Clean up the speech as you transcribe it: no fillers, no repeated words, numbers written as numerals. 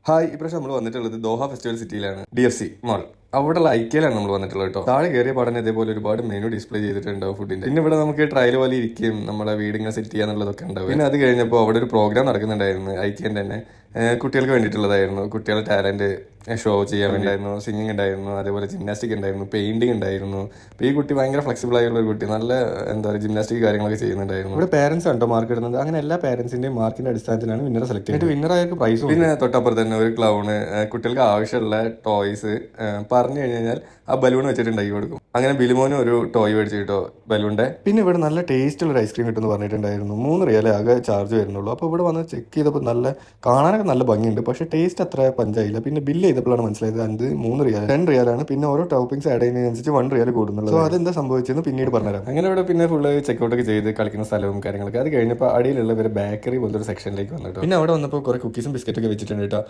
Hi, ഇപ്രാവശ്യം നമ്മൾ വന്നിട്ടുള്ളത് ദോഹ ഫെസ്റ്റിവൽ സിറ്റിയിലാണ്. DFC മാൾ അവിടെയുള്ള ഐക്യയിലാണ് നമ്മൾ വന്നിട്ടുള്ളത് കേട്ടോ. താഴെ കയറിയ പാടനെ ഇതേപോലെ ഒരുപാട് മെനു ഡിസ്പ്ലേ ചെയ്തിട്ടുണ്ടാവും ഫുഡിന്റെ. പിന്നെ ഇവിടെ നമുക്ക് ട്രയൽ പോലെ ഇരിക്കും, നമ്മളെ വീടിങ്ങനെ സെറ്റ് ചെയ്യാന്നുള്ളതൊക്കെ ഉണ്ടാവും. പിന്നെ അത് കഴിഞ്ഞപ്പോൾ അവിടെ ഒരു പ്രോഗ്രാം നടക്കുന്നുണ്ടായിരുന്നു ഐക്യന്റെ തന്നെ. കുട്ടികൾക്ക് വേണ്ടിയിട്ടുള്ളതായിരുന്നു. കുട്ടികളുടെ ടാലന്റ് ഷോ ചെയ്യാൻ വേണ്ടിയായിരുന്നു. സിംഗിങ് ഉണ്ടായിരുന്നു, അതേപോലെ ജിംനാസ്റ്റിക് ഉണ്ടായിരുന്നു, പെയിന്റിംഗ് ഉണ്ടായിരുന്നു. അപ്പോൾ ഈ കുട്ടി ഭയങ്കര ഫ്ലെക്സിബിൾ ആയിട്ടുള്ള ഒരു കുട്ടി, നല്ല എന്താ പറയുക ജിംനാസ്റ്റിക് കാര്യങ്ങളൊക്കെ ചെയ്യുന്നുണ്ടായിരുന്നു. ഇവിടെ പേരൻസ് ഉണ്ടോ മാർക്ക് ഇടുന്നത്, അങ്ങനെ എല്ലാ പേരൻസിന്റെയും മാർക്കിന്റെ അടിസ്ഥാനത്തിലാണ് വിന്നറെ സെലക്ട് ചെയ്യുന്നത്. വിന്നറായവർക്ക് പ്രൈസും. പിന്നെ തൊട്ടപ്പുറത്ത് തന്നെ ഒരു ക്ലൗണ് കുട്ടികൾക്ക് ആവശ്യമുള്ള ടോയ്സ് പറഞ്ഞു കഴിഞ്ഞാൽ ആ ബലൂൺ വെച്ചിട്ടുണ്ടാക്കി കൊടുക്കും. അങ്ങനെ ബിലിമോനും ഒരു ടോയ് മേടിച്ചു കിട്ടോ ബലൂണിന്റെ. പിന്നെ ഇവിടെ നല്ല ടേസ്റ്റുള്ള ഒരു ഐസ്ക്രീം കിട്ടുമെന്ന് പറഞ്ഞിട്ടുണ്ടായിരുന്നു. 3 റിയാലേ ആകെ ചാർജ് വരുന്നുള്ളൂ. അപ്പോൾ ഇവിടെ വന്ന് ചെക്ക് ചെയ്തപ്പോൾ നല്ല കാണാനൊക്കെ നല്ല ഭംഗിയുണ്ട്, പക്ഷേ ടേസ്റ്റ് അത്ര പഞ്ചായില്ല. പിന്നെ ബില്ല് ചെയ്തപ്പോഴാണ് മനസ്സിലായത് അത് 3 റിയാൽ 10 റിയാലാണ്. പിന്നെ ഓരോ ടോപ്പിംഗ്സ് ആഡ് ചെയ്യുന്നതിനനുസരിച്ച് 1 റിയാൽ കൂടുന്നുള്ളൂ. സോ അതെന്താ സംഭവിച്ചെന്ന് പിന്നീട് പറഞ്ഞുതരാം. അങ്ങനെ ഇവിടെ പിന്നെ ഫുള്ള് ചെക്കൗട്ടൊക്കെ ചെയ്ത് കളിക്കുന്ന സ്ഥലവും കാര്യങ്ങളൊക്കെ. അത് കഴിഞ്ഞപ്പോൾ അടിയിലുള്ള ഒരു ബേക്കറി പോലത്തെ ഒരു സെക്ഷനിലേക്ക് വന്നിട്ട് പിന്നെ അവിടെ വന്നപ്പോൾ കുറേ കുക്കീസും ബിസ്ക്കറ്റൊക്കെ വെച്ചിട്ടുണ്ട് കേട്ടോ.